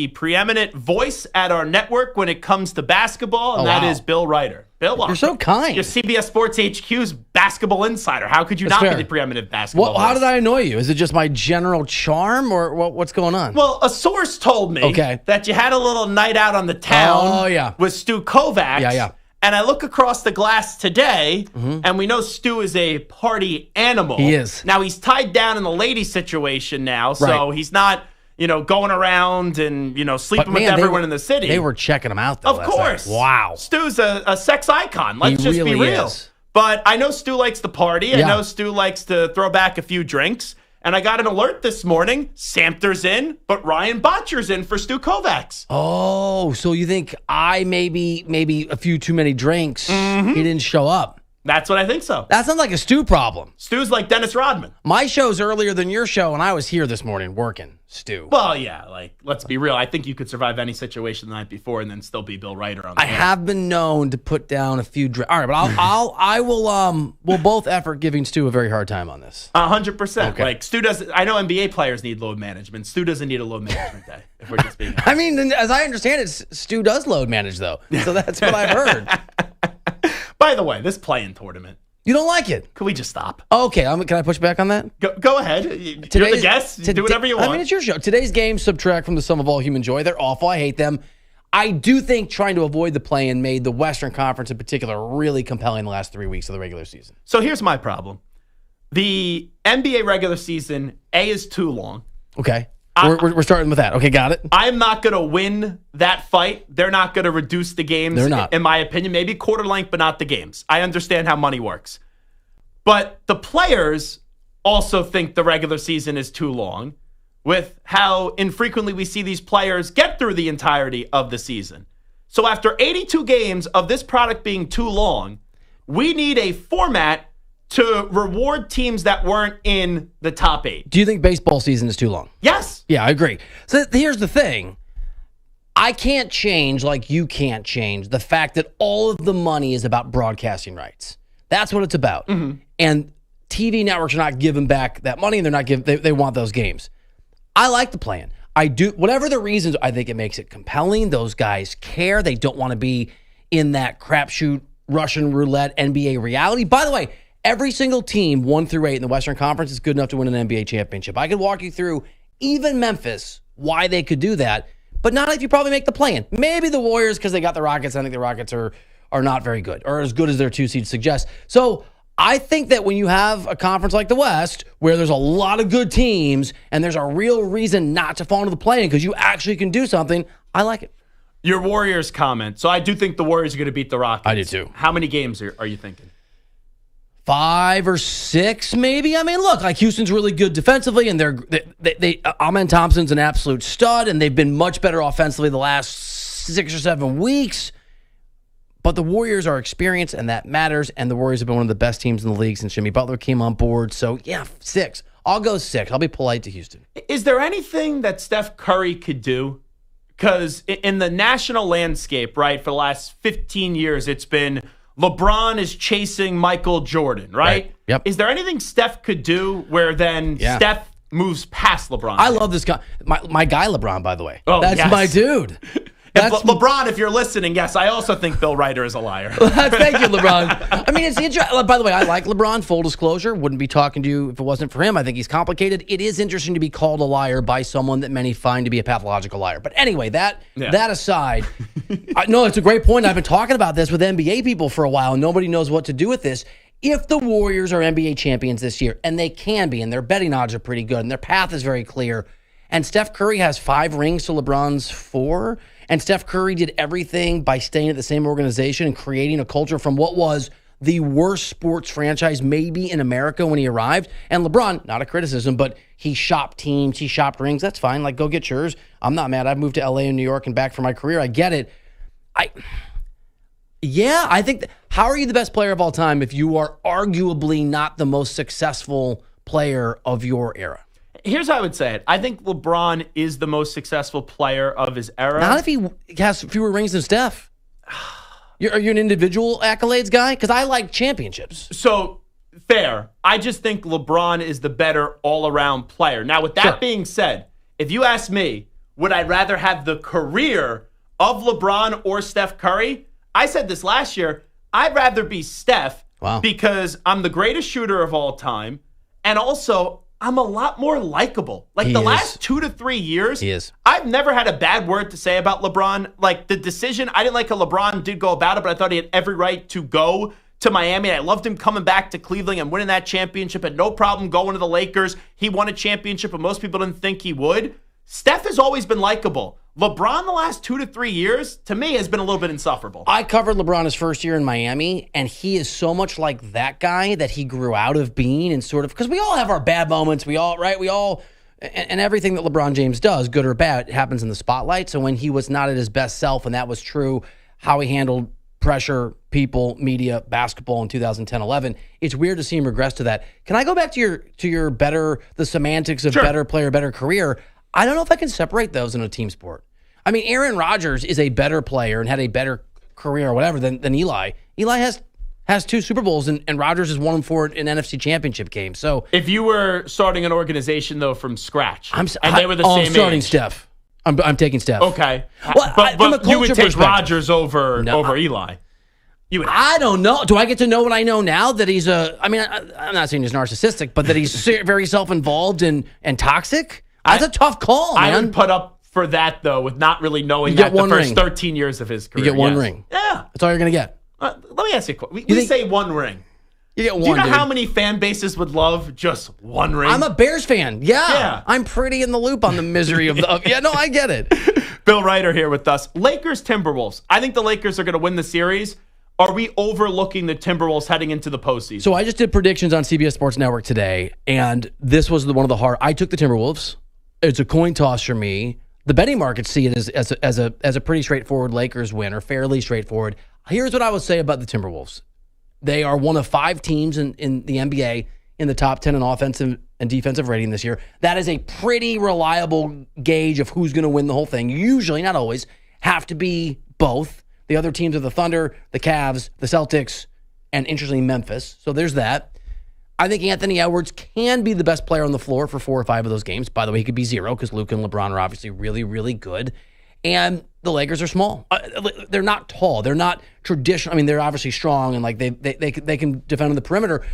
the preeminent voice at our network when it comes to basketball, and that is Bill Reiter. Bill, you're so kind. You're CBS Sports HQ's basketball insider. How could you not be the preeminent basketball voice? How did I annoy you? Is it just my general charm, or what's going on? Well, a source told me that you had a little night out on the town with Stu Kovacs. Yeah. And I look across the glass today, and we know Stu is a party animal. He is. Now, he's tied down in the lady situation now, so he's not, going around and, sleeping with everyone in the city. They were checking him out, though. Of course. Wow. Stu's a sex icon. Let's just be real. Is. But I know Stu likes to party. I know Stu likes to throw back a few drinks. And I got an alert this morning. Samter's in, but Ryan Botcher's in for Stu Kovacs. Oh, so you think I maybe a few too many drinks, he didn't show up. That's what I think so. That sounds like a Stu problem. Stu's like Dennis Rodman. My show's earlier than your show, and I was here this morning working, Stu. Well, yeah, let's be real. I think you could survive any situation the night before and then still be Bill Reiter on the I have been known to put down a few drinks. All right, but we'll both effort giving Stu a very hard time on this. 100%. Okay. Like, Stu doesn't, I know NBA players need load management. Stu doesn't need a load management day, if we're just being honest. I mean, as I understand it, Stu does load manage, though. So that's what I've heard. By the way, this play-in tournament. You don't like it? Could we just stop? Okay, can I push back on that? Go ahead. You're the guest. Do whatever you want. I mean, it's your show. Today's games subtract from the sum of all human joy. They're awful. I hate them. I do think trying to avoid the play-in made the Western Conference in particular really compelling the last 3 weeks of the regular season. So here's my problem. The NBA regular season, is too long. Okay. We're starting with that. Okay, got it. I'm not going to win that fight. They're not going to reduce the games, They're not. In my opinion. Maybe quarter length, but not the games. I understand how money works. But the players also think the regular season is too long with how infrequently we see these players get through the entirety of the season. So after 82 games of this product being too long, we need a format to reward teams that weren't in the top 8. Do you think baseball season is too long? Yes. Yeah, I agree. So here's the thing. I can't change, like you can't change, the fact that all of the money is about broadcasting rights. That's what it's about. And TV networks are not giving back that money, and they're not they want those games. I like the plan. I do. Whatever the reasons, I think it makes it compelling. Those guys care. They don't want to be in that crapshoot Russian roulette NBA reality. By the way, every single team, 1 through 8 in the Western Conference, is good enough to win an NBA championship. I could walk you through, even Memphis, why they could do that, but not if you probably make the play-in. Maybe the Warriors, because they got the Rockets. I think the Rockets are not very good, or as good as their 2 seed suggests. So I think that when you have a conference like the West, where there's a lot of good teams, and there's a real reason not to fall into the play-in because you actually can do something, I like it. Your Warriors comment. So I do think the Warriors are going to beat the Rockets. I do too. How many games are you thinking? 5 or 6, maybe. I mean, look, like Houston's really good defensively, and Amen Thompson's an absolute stud, and they've been much better offensively the last 6 or 7 weeks. But the Warriors are experienced, and that matters. And the Warriors have been one of the best teams in the league since Jimmy Butler came on board. So, yeah, 6. I'll go 6. I'll be polite to Houston. Is there anything that Steph Curry could do? Because in the national landscape, right, for the last 15 years, it's been LeBron is chasing Michael Jordan, right? Yep. Is there anything Steph could do where then Steph moves past LeBron? I love this guy. My guy LeBron, by the way. Oh, That's my dude. LeBron, if you're listening, yes, I also think Bill Reiter is a liar. Thank you, LeBron. I mean, it's interesting. By the way, I like LeBron. Full disclosure, wouldn't be talking to you if it wasn't for him. I think he's complicated. It is interesting to be called a liar by someone that many find to be a pathological liar. But anyway, that aside, no, it's a great point. I've been talking about this with NBA people for a while, and nobody knows what to do with this. If the Warriors are NBA champions this year, and they can be, and their betting odds are pretty good, and their path is very clear, and Steph Curry has 5 rings to LeBron's 4, and Steph Curry did everything by staying at the same organization and creating a culture from what was the worst sports franchise maybe in America when he arrived. And LeBron, not a criticism, but he shopped teams, he shopped rings. That's fine. Like, go get yours. I'm not mad. I've moved to LA and New York and back for my career. I get it. I think, how are you the best player of all time if you are arguably not the most successful player of your era? Here's how I would say it. I think LeBron is the most successful player of his era. Not if he has fewer rings than Steph. Are you an individual accolades guy? Because I like championships. So, fair. I just think LeBron is the better all-around player. Now, with that being said, if you ask me, would I rather have the career of LeBron or Steph Curry? I said this last year. I'd rather be Steph because I'm the greatest shooter of all time. And also, I'm a lot more likable. Like last 2 to 3 years, I've never had a bad word to say about LeBron. Like the decision, I didn't like how LeBron did go about it, but I thought he had every right to go to Miami. I loved him coming back to Cleveland and winning that championship. Had no problem going to the Lakers. He won a championship, but most people didn't think he would. Steph has always been likable. LeBron the last 2 to 3 years, to me, has been a little bit insufferable. I covered LeBron his first year in Miami, and he is so much like that guy that he grew out of being and sort of, because we all have our bad moments. We all, and everything that LeBron James does, good or bad, happens in the spotlight. So when he was not at his best self, and that was true, how he handled pressure, people, media, basketball in 2010-11, it's weird to see him regress to that. Can I go back to your better, the semantics of better player, better career? I don't know if I can separate those in a team sport. I mean, Aaron Rodgers is a better player and had a better career or whatever than Eli. Eli has 2 Super Bowls, and Rodgers has won them for an NFC championship game. So if you were starting an organization, though, from scratch, they were the same age. I'm starting Steph. I'm taking Steph. Okay. Well, but you would take Rodgers over Eli. I don't know. Do I get to know what I know now that he's I'm not saying he's narcissistic, but that he's very self-involved and toxic? That's a tough call, man. I would put up for that, though, with not really knowing that the first 13 years of his career. You get one ring. Yeah. That's all you're going to get. Let me ask you a question. We say one ring. You get one, Do you know how many fan bases would love just one ring? I'm a Bears fan. Yeah. I'm pretty in the loop on the misery of the... Yeah, no, I get it. Bill Reiter here with us. Lakers, Timberwolves. I think the Lakers are going to win the series. Are we overlooking the Timberwolves heading into the postseason? So I just did predictions on CBS Sports Network today, and this was one of the hard... I took the Timberwolves. It's a coin toss for me. The betting markets see it as a pretty straightforward Lakers win, or fairly straightforward. Here's what I would say about the Timberwolves. They are one of 5 teams in the NBA in the top 10 in offensive and defensive rating this year. That is a pretty reliable gauge of who's going to win the whole thing. Usually, not always, have to be both. The other teams are the Thunder, the Cavs, the Celtics, and interestingly, Memphis. So there's that. I think Anthony Edwards can be the best player on the floor for 4 or 5 of those games. By the way, he could be 0 because Luka and LeBron are obviously really, really good. And the Lakers are small. They're not tall. They're not traditional. I mean, they're obviously strong and like they can defend on the perimeter.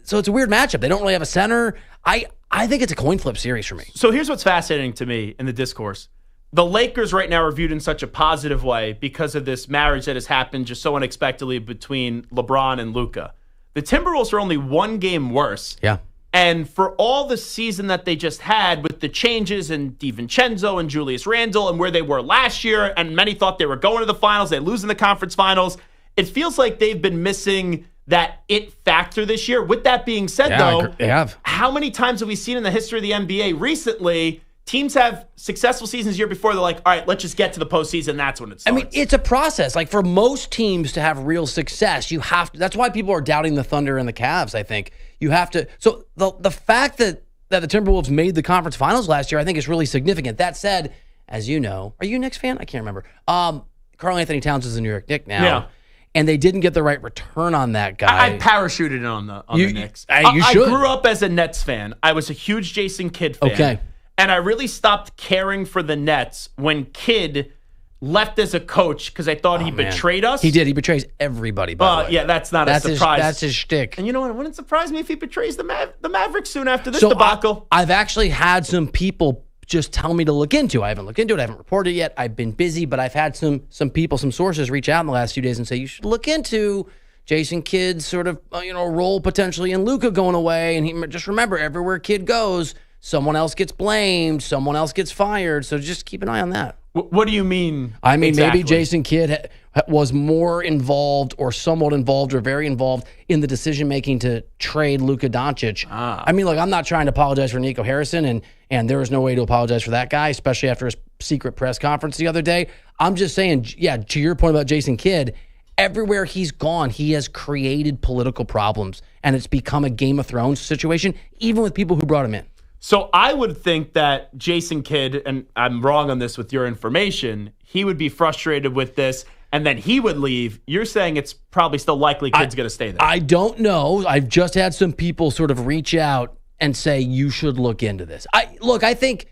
So it's a weird matchup. They don't really have a center. I think it's a coin flip series for me. So here's what's fascinating to me in the discourse. The Lakers right now are viewed in such a positive way because of this marriage that has happened just so unexpectedly between LeBron and Luka. The Timberwolves are only 1 game worse. Yeah. And for all the season that they just had with the changes in DiVincenzo and Julius Randle and where they were last year, and many thought they were going to the finals, they lose in the conference finals, it feels like they've been missing that it factor this year. With that being said, though, they have. How many times have we seen in the history of the NBA recently teams have successful seasons the year before, they're like, all right, let's just get to the postseason. That's when it starts. I mean, it's a process. Like for most teams to have real success, you have to. That's why people are doubting the Thunder and the Cavs, I think. You have to. So the fact that the Timberwolves made the conference finals last year, I think is really significant. That said, as you know, are you a Knicks fan? I can't remember. Karl Anthony Towns is a New York Knick now. Yeah. And they didn't get the right return on that guy. I parachuted in on the Knicks. You should. I grew up as a Nets fan. I was a huge Jason Kidd fan. Okay. And I really stopped caring for the Nets when Kidd left as a coach because I thought he betrayed us. He did. He betrays everybody, by the way. Yeah, that's not a surprise. That's his shtick. And you know what? It wouldn't surprise me if he betrays the Mavericks soon after this debacle. I've actually had some people just tell me to look into. I haven't looked into it. I haven't reported it yet. I've been busy, but I've had some people, some sources reach out in the last few days and say, you should look into Jason Kidd's sort of role potentially in Luka going away. And he just remember, everywhere Kidd goes, someone else gets blamed, someone else gets fired. So just keep an eye on that. What do you mean? I mean, exactly? Maybe Jason Kidd was more involved or somewhat involved or very involved in the decision-making to trade Luka Doncic. I mean, look, I'm not trying to apologize for Nico Harrison, and there is no way to apologize for that guy, especially after his secret press conference the other day. I'm just saying, yeah, to your point about Jason Kidd, everywhere he's gone, he has created political problems, and it's become a Game of Thrones situation, even with people who brought him in. So I would think that Jason Kidd, and I'm wrong on this with your information, he would be frustrated with this, and then he would leave. You're saying it's probably still likely Kidd's going to stay there. I don't know. I've just had some people sort of reach out and say, you should look into this. I think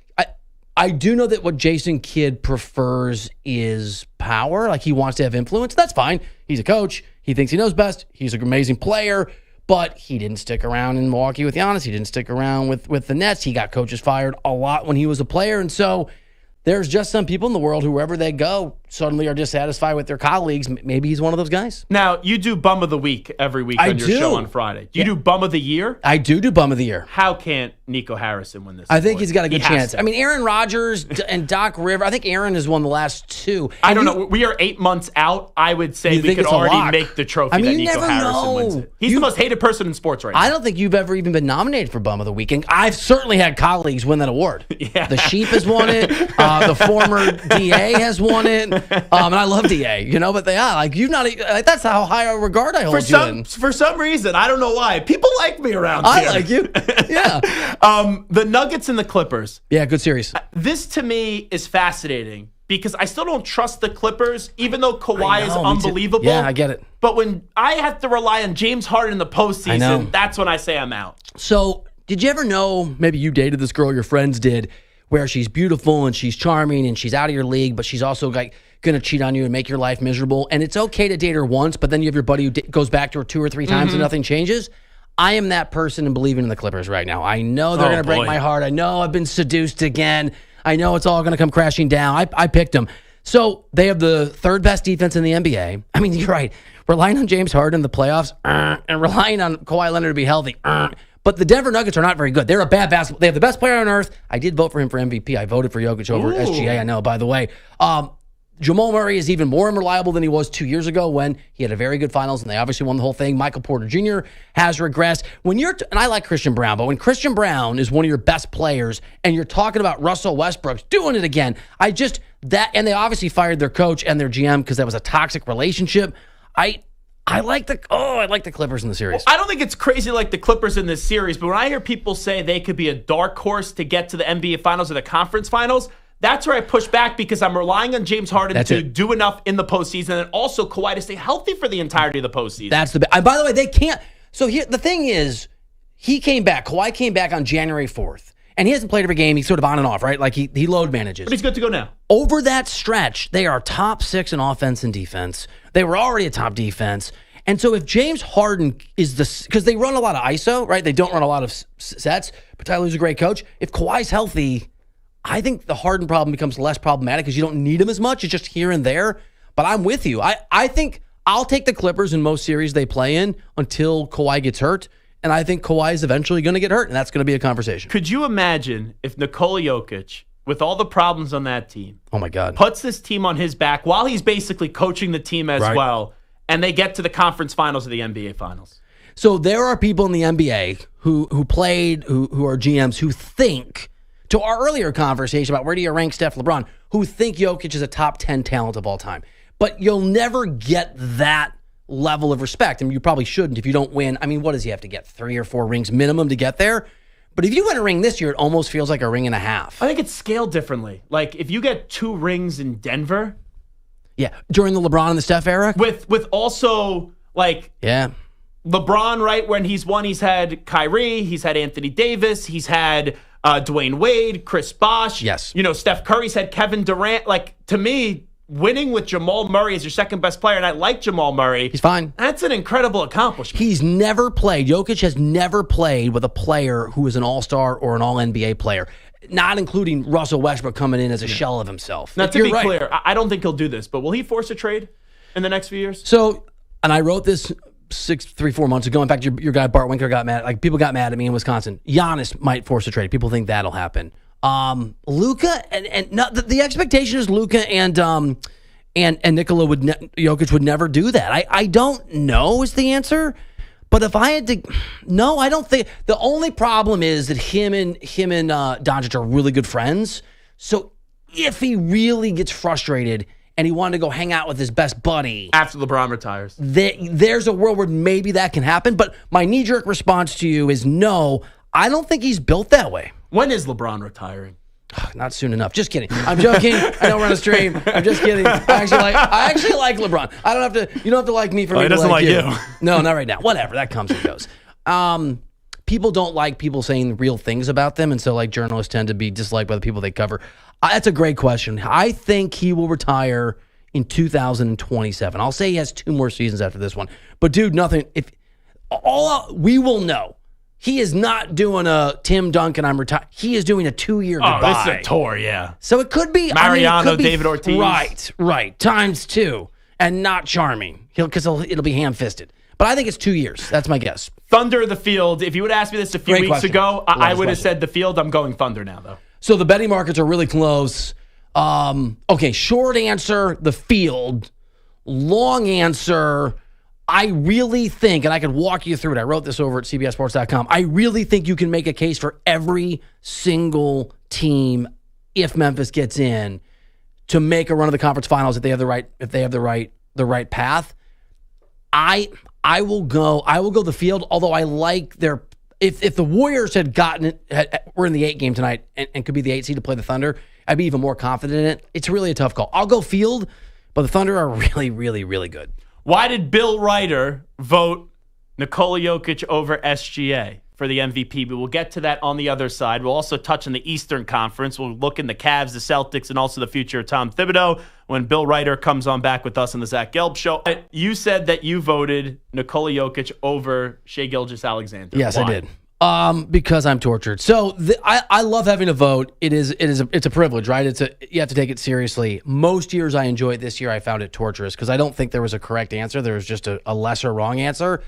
I do know that what Jason Kidd prefers is power. Like, he wants to have influence. That's fine. He's a coach. He thinks he knows best. He's an amazing player. But he didn't stick around in Milwaukee with Giannis. He didn't stick around with the Nets. He got coaches fired a lot when he was a player. And so there's just some people in the world, wherever they go, suddenly are dissatisfied with their colleagues. Maybe he's one of those guys. Now, you do Bum of the Week every week on your show on Friday. Do you do Bum of the Year? I do Bum of the Year. How can't Nico Harrison win this? I think he's got a good chance. To. I mean, Aaron Rodgers and Doc River. I think Aaron has won the last two. I don't know. We are 8 months out. I would say we could already make the trophy that Nico Harrison wins it. He's the most hated person in sports right now. I don't think you've ever even been nominated for Bum of the Week. And I've certainly had colleagues win that award. Yeah. The Sheep has won it. The former DA has won it. And I love DA, but you've not, that's how high a regard I hold you in. For some reason, I don't know why. People like me around here. I like you. Yeah. The Nuggets and the Clippers. Yeah, good series. This to me is fascinating because I still don't trust the Clippers, even though Kawhi is unbelievable. Yeah, I get it. But when I have to rely on James Harden in the postseason, that's when I say I'm out. So, did you ever know, maybe you dated this girl, your friends did, where she's beautiful and she's charming and she's out of your league, but she's also going to cheat on you and make your life miserable. And it's okay to date her once, but then you have your buddy who goes back to her 2 or 3 times and nothing changes. I am that person and believing in the Clippers right now. I know they're going to break my heart. I know I've been seduced again. I know it's all going to come crashing down. I picked them. So they have the 3rd best defense in the NBA. I mean, you're right. Relying on James Harden in the playoffs and relying on Kawhi Leonard to be healthy. But the Denver Nuggets are not very good. They're a bad basketball. They have the best player on earth. I did vote for him for MVP. I voted for Jokic over SGA. I know, by the way. Jamal Murray is even more unreliable than he was 2 years ago when he had a very good finals and they obviously won the whole thing. Michael Porter Jr. has regressed. And I like Christian Brown, but when Christian Brown is one of your best players and you're talking about Russell Westbrook doing it again, and they obviously fired their coach and their GM because that was a toxic relationship. I like the Clippers in the series. Well, I don't think it's crazy like the Clippers in this series, but when I hear people say they could be a dark horse to get to the NBA Finals or the Conference Finals, that's where I push back because I'm relying on James Harden to do enough in the postseason and also Kawhi to stay healthy for the entirety of the postseason. By the way, they can't. So here, the thing is, Kawhi came back on January 4th, and he hasn't played every game. He's sort of on and off, right? Like he load manages. But he's good to go now. Over that stretch, they are top 6 in offense and defense. They were already a top defense. And so if James Harden is because they run a lot of ISO, right? They don't run a lot of sets, but Tyler's a great coach. If Kawhi's healthy, I think the Harden problem becomes less problematic because you don't need him as much. It's just here and there. But I'm with you. I think I'll take the Clippers in most series they play in until Kawhi gets hurt. And I think Kawhi is eventually going to get hurt, and that's going to be a conversation. Could you imagine if Nikola Jokic, with all the problems on that team, oh my God, puts this team on his back while he's basically coaching the team as well, and they get to the conference finals of the NBA Finals? So there are people in the NBA who played, who are GMs, who think, to our earlier conversation about where do you rank Steph, LeBron, who think Jokic is a top 10 talent of all time. But you'll never get that level of respect. I mean, you probably shouldn't if you don't win. I mean, what does he have to get? 3 or 4 rings minimum to get there? But if you win a ring this year, it almost feels like a ring and a half. I think it's scaled differently. Like, if you get 2 rings in Denver. Yeah, during the LeBron and the Steph era? With also, like... Yeah. LeBron, right, when he's won, he's had Kyrie, he's had Anthony Davis, he's had Dwayne Wade, Chris Bosh. Yes. Steph Curry's had Kevin Durant. Like, to me, winning with Jamal Murray as your second best player, and I like Jamal Murray. He's fine. That's an incredible accomplishment. He's never played. Jokic has never played with a player who is an all-star or an all-NBA player, not including Russell Westbrook coming in as a shell of himself. Now, to be clear, I don't think he'll do this, but will he force a trade in the next few years? So, and I wrote this 4 months ago. In fact, your guy Bart Winkler got mad. Like, people got mad at me in Wisconsin. Giannis might force a trade. People think that'll happen. Luka and not, the expectation is Luka and Nikola Jokic would never do that. I don't know is the answer. But if I had to, no, I don't think. The only problem is that him and Doncic are really good friends. So if he really gets frustrated and he wanted to go hang out with his best buddy after LeBron retires, there's a world where maybe that can happen. But my knee-jerk response to you is no. I don't think he's built that way. When is LeBron retiring? Not soon enough. Just kidding. I'm joking. I don't run a stream. I'm just kidding. I actually like LeBron. I don't have to. You don't have to like me for me to like you. No, not right now. Whatever. That comes and goes. People don't like people saying real things about them, and so like journalists tend to be disliked by the people they cover. That's a great question. I think he will retire in 2027. I'll say he has 2 more seasons after this one. But dude, nothing. We will know. He is not doing a Tim Duncan, I'm retired. He is doing a 2-year goodbye. Oh, this is a tour, yeah. So it could be Mariano, David Ortiz. Right. Times 2. And not charming. Because it'll be ham-fisted. But I think it's 2 years. That's my guess. Thunder or the Field. If you would ask me this a few weeks ago, I would have said the Field. I'm going Thunder now, though. So the betting markets are really close. Okay, short answer, the Field. Long answer, I really think, and I could walk you through it. I wrote this over at CBSSports.com. I really think you can make a case for every single team, if Memphis gets in, to make a run of the conference finals if they have the right path. I will go the Field, although I like their. If the Warriors were in the 8 game tonight and could be the 8 seed to play the Thunder, I'd be even more confident in it. It's really a tough call. I'll go Field, but the Thunder are really, really, really good. Why did Bill Reiter vote Nikola Jokic over SGA for the MVP? But we'll get to that on the other side. We'll also touch on the Eastern Conference. We'll look in the Cavs, the Celtics, and also the future of Tom Thibodeau when Bill Reiter comes on back with us on the Zach Gelb Show. You said that you voted Nikola Jokic over Shai Gilgeous-Alexander. Yes, Why? I did. Because I'm tortured. So I love having a vote. It's a privilege, right? You have to take it seriously. Most years I enjoy it. This year I found it torturous because I don't think there was a correct answer. There was just a lesser wrong answer.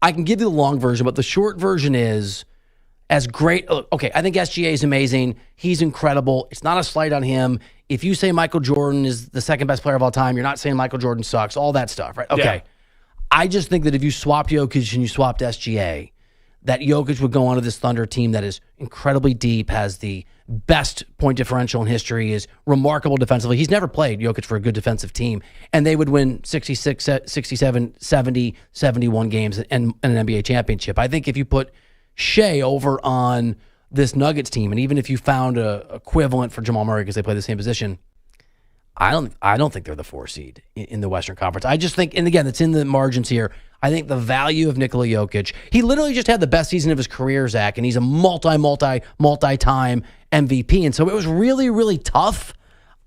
I can give you the long version, but the short version is as great. Okay, I think SGA is amazing. He's incredible. It's not a slight on him. If you say Michael Jordan is the second best player of all time, you're not saying Michael Jordan sucks. All that stuff, right? Okay. Yeah. I just think that if you swapped Jokic and you swapped SGA, that Jokic would go onto this Thunder team that is incredibly deep, has the best point differential in history, is remarkable defensively. He's never played Jokic for a good defensive team, and they would win 66, 67, 70, 71 games and an NBA championship. I think if you put Shai over on this Nuggets team, and even if you found a equivalent for Jamal Murray because they play the same position, I don't think they're the 4 seed in the Western Conference. I just think, and again, it's in the margins here, I think the value of Nikola Jokic, he literally just had the best season of his career, Zach, and he's a multi-time MVP. And so it was really, really tough.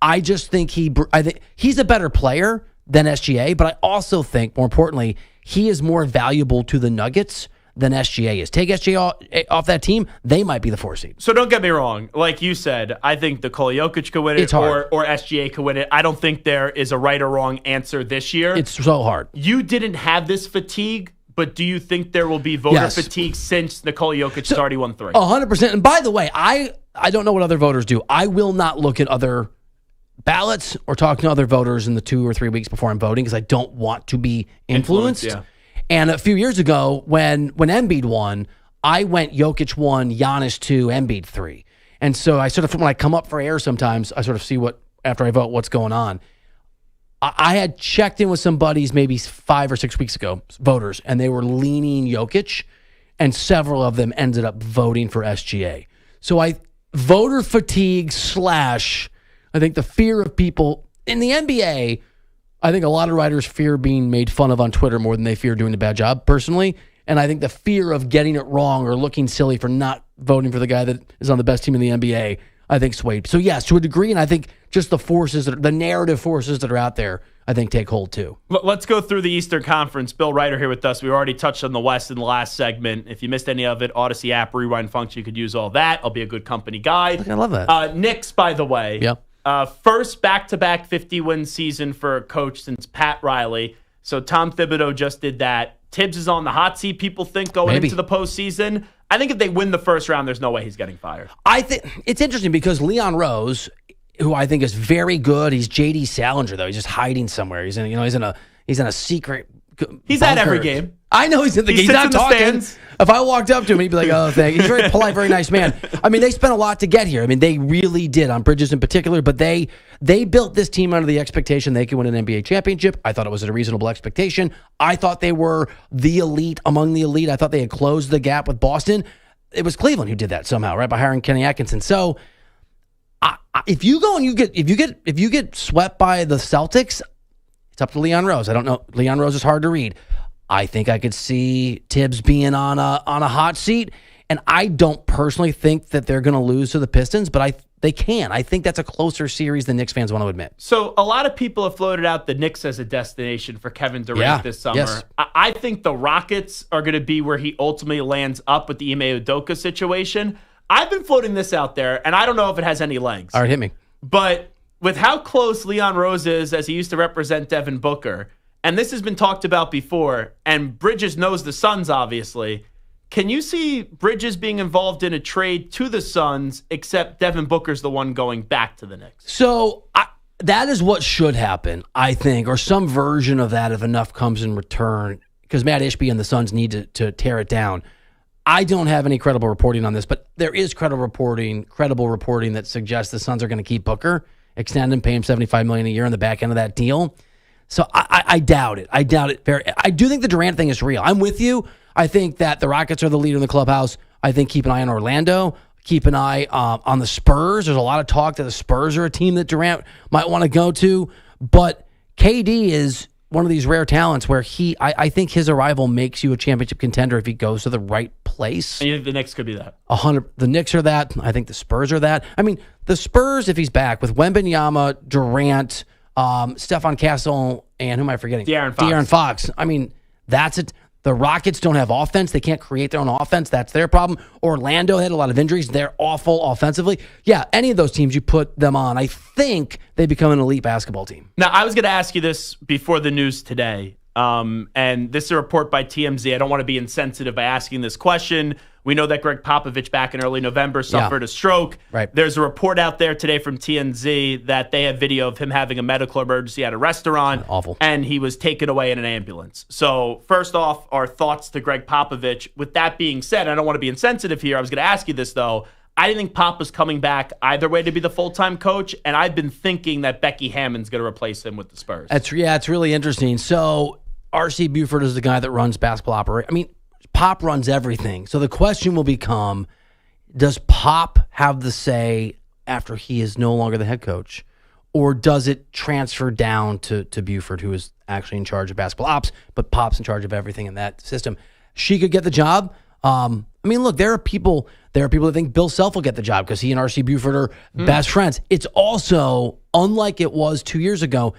I just think he's a better player than SGA, but I also think, more importantly, he is more valuable to the Nuggets than SGA is. Take SGA off that team, they might be the 4 seed. So don't get me wrong. Like you said, I think Nikola Jokic could win it or SGA could win it. I don't think there is a right or wrong answer this year. It's so hard. You didn't have this fatigue, but do you think there will be voter fatigue since Nikola Jokic has already won 3? 100%. And by the way, I don't know what other voters do. I will not look at other ballots or talk to other voters in the 2 or 3 weeks before I'm voting because I don't want to be influenced. Yeah. And a few years ago, when Embiid won, I went Jokic 1, Giannis 2, Embiid 3. And so I sort of, when I come up for air sometimes, I sort of see after I vote, what's going on. I had checked in with some buddies maybe 5 or 6 weeks ago, voters, and they were leaning Jokic, and several of them ended up voting for SGA. So voter fatigue / I think the fear of people in the NBA, I think a lot of writers fear being made fun of on Twitter more than they fear doing a bad job, personally. And I think the fear of getting it wrong or looking silly for not voting for the guy that is on the best team in the NBA, I think swayed. So yes, to a degree, and I think just the narrative forces that are out there, I think take hold too. Let's go through the Eastern Conference. Bill Reiter here with us. We already touched on the West in the last segment. If you missed any of it, Odyssey app, rewind function, you could use all that. I'll be a good company guy. I love that. Knicks, by the way. Yep. First back-to-back 50-win season for a coach since Pat Riley. So Tom Thibodeau just did that. Tibbs is on the hot seat, people think, going into the postseason. I think if they win the first round, there's no way he's getting fired. I think it's interesting because Leon Rose, who I think is very good, he's J.D. Salinger, though. He's just hiding somewhere. He's in a secret He's at every game. I know he's in the game. He's not talking. Stands. If I walked up to him, he'd be like, oh, thank you. He's very polite, very nice man. I mean, they spent a lot to get here. I mean, they really did, on Bridges in particular, but they built this team under the expectation they could win an NBA championship. I thought it was a reasonable expectation. I thought they were the elite among the elite. I thought they had closed the gap with Boston. It was Cleveland who did that somehow, right, by hiring Kenny Atkinson. So if you go and you get swept by the Celtics, it's up to Leon Rose. I don't know. Leon Rose is hard to read. I think I could see Tibbs being on a hot seat, and I don't personally think that they're going to lose to the Pistons, but They can. I think that's a closer series than Knicks fans want to admit. So a lot of people have floated out the Knicks as a destination for Kevin Durant this summer. Yes. I think the Rockets are going to be where he ultimately lands up with the Ime Udoka situation. I've been floating this out there, and I don't know if it has any legs. All right, hit me. But with how close Leon Rose is as he used to represent Devin Booker, and this has been talked about before, and Bridges knows the Suns, obviously, can you see Bridges being involved in a trade to the Suns, except Devin Booker's the one going back to the Knicks? So that is what should happen, I think, or some version of that if enough comes in return, because Matt Ishbia and the Suns need to tear it down. I don't have any credible reporting on this, but there is credible reporting that suggests the Suns are going to keep Booker, extend him, pay him $75 million a year on the back end of that deal. So I doubt it. I doubt it. I do think the Durant thing is real. I'm with you. I think that the Rockets are the leader in the clubhouse. I think keep an eye on Orlando. Keep an eye on the Spurs. There's a lot of talk that the Spurs are a team that Durant might want to go to. But KD is one of these rare talents where I think his arrival makes you a championship contender if he goes to the right place. And you think the Knicks could be that? 100. The Knicks are that. I think the Spurs are that. I mean, the Spurs, if he's back with Wembanyama, Durant, Stephon Castle, and who am I forgetting? De'Aaron Fox. I mean, that's it. The Rockets don't have offense. They can't create their own offense. That's their problem. Orlando had a lot of injuries. They're awful offensively. Yeah, any of those teams you put them on, I think they become an elite basketball team. Now, I was going to ask you this before the news today, and this is a report by TMZ. I don't want to be insensitive by asking this question. We know that Greg Popovich back in early November suffered a stroke. Right. There's a report out there today from TMZ that they have video of him having a medical emergency at a restaurant. Awful. And he was taken away in an ambulance. So first off, our thoughts to Greg Popovich. With that being said, I don't want to be insensitive here. I was going to ask you this, though. I didn't think Pop was coming back either way to be the full-time coach, and I've been thinking that Becky Hammon's going to replace him with the Spurs. It's really interesting. So R.C. Buford is the guy that runs basketball operation. I mean, Pop runs everything. So the question will become, does Pop have the say after he is no longer the head coach? Or does it transfer down to Buford, who is actually in charge of basketball ops, but Pop's in charge of everything in that system? She could get the job. I mean, look, there are people that think Bill Self will get the job because he and R.C. Buford are best friends. It's also, unlike it was 2 years ago,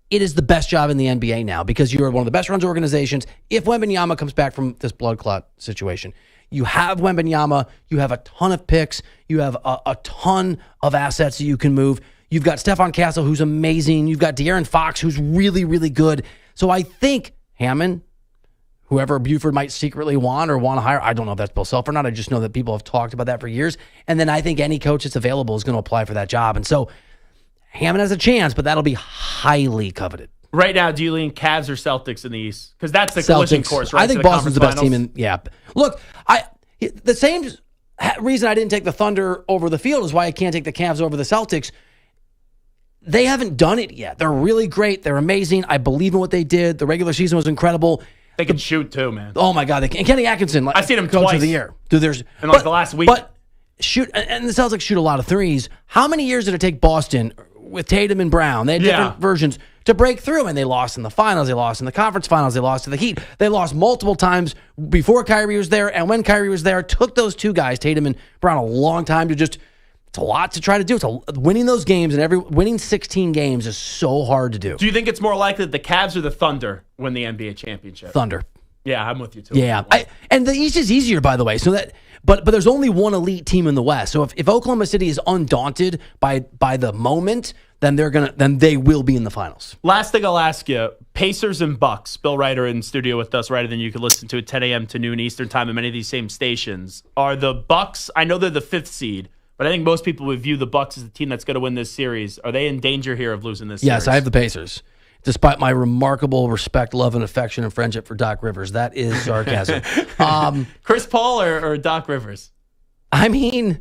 it is the best job in the NBA now because you are one of the best runs organizations. If Wembanyama comes back from this blood clot situation, you have Wembanyama, you have a ton of picks, you have a ton of assets that you can move. You've got Stephon Castle, who's amazing. You've got De'Aaron Fox, who's really, really good. So I think Hammond, whoever Buford might secretly want to hire, I don't know if that's Bill Self or not. I just know that people have talked about that for years. And then I think any coach that's available is going to apply for that job. And so Hammond has a chance, but that'll be highly coveted. Right now, do you lean Cavs or Celtics in the East? Because that's the collision course, right? I think Boston's the best team. Look, the same reason I didn't take the Thunder over the field is why I can't take the Cavs over the Celtics. They haven't done it yet. They're really great. They're amazing. I believe in what they did. The regular season was incredible. They can shoot too, man. Oh my God! And Kenny Atkinson, I've seen him coach twice of the year. Dude, the last week. But shoot, and the Celtics shoot a lot of threes. How many years did it take Boston with Tatum and Brown? They had different versions to break through, and they lost in the finals. They lost in the conference finals. They lost to the Heat. They lost multiple times before Kyrie was there, and when Kyrie was there, it took those two guys, Tatum and Brown, a long time to just. It's a lot to try to do. Winning those games winning 16 games is so hard to do. Do you think it's more likely that the Cavs or the Thunder win the NBA championship? Thunder. Yeah, I'm with you too. Yeah, and the East is easier, by the way. So that, but there's only one elite team in the West. So if Oklahoma City is undaunted by the moment, then they will be in the finals. Last thing I'll ask you: Pacers and Bucks. Bill Reiter in studio with us, right? Then you can listen to at 10 a.m. to noon Eastern time on many of these same stations. Are the Bucks? I know they're the 5th seed. But I think most people would view the Bucks as the team that's going to win this series. Are they in danger here of losing this series? Yes, I have the Pacers. Despite my remarkable respect, love, and affection and friendship for Doc Rivers. That is sarcasm. Chris Paul or Doc Rivers? I mean,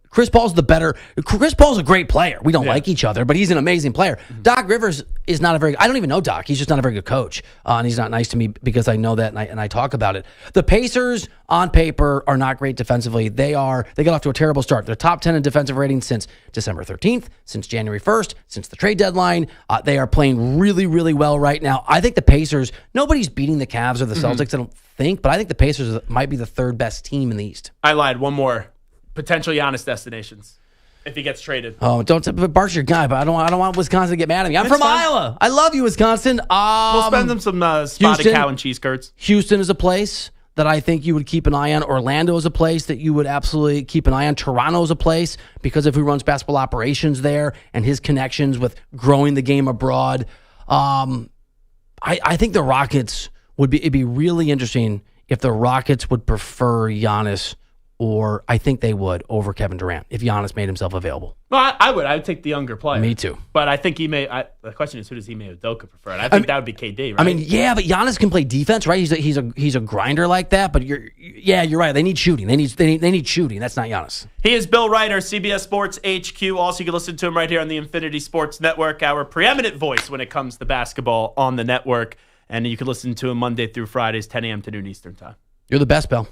Chris Paul's the better. Chris Paul's a great player. We don't like each other, but he's an amazing player. Mm-hmm. Doc Rivers is not I don't even know Doc. He's just not a very good coach. And he's not nice to me because I know that and I talk about it. The Pacers on paper are not great defensively. They got off to a terrible start. They're top 10 in defensive rating since December 13th, since January 1st, since the trade deadline. They are playing really, really well right now. I think the Pacers, nobody's beating the Cavs or the Celtics, I don't think, but I think the Pacers might be the third best team in the East. I lied. One more. Potential Giannis destinations. if he gets traded. Oh, but Bart's your guy, but I don't want Wisconsin to get mad at me. I'm That's from fine. Iowa. I love you, Wisconsin. We'll spend them some spotted cow and cheese curds. Houston is a place that I think you would keep an eye on. Orlando is a place that you would absolutely keep an eye on. Toronto is a place because of who runs basketball operations there and his connections with growing the game abroad. I think the Rockets it'd be really interesting if the Rockets would prefer Giannis, or I think they would, over Kevin Durant if Giannis made himself available. Well, I would take the younger player. Me too. But I think the question is, who does Ime Udoka prefer? And I think that would be KD, right? I mean, yeah, but Giannis can play defense, right? He's a grinder like that. But you're right. They need shooting. They need shooting. That's not Giannis. He is Bill Reiter, CBS Sports HQ. Also, you can listen to him right here on the Infinity Sports Network, our preeminent voice when it comes to basketball on the network. And you can listen to him Monday through Fridays, 10 a.m. to noon Eastern time. You're the best, Bill.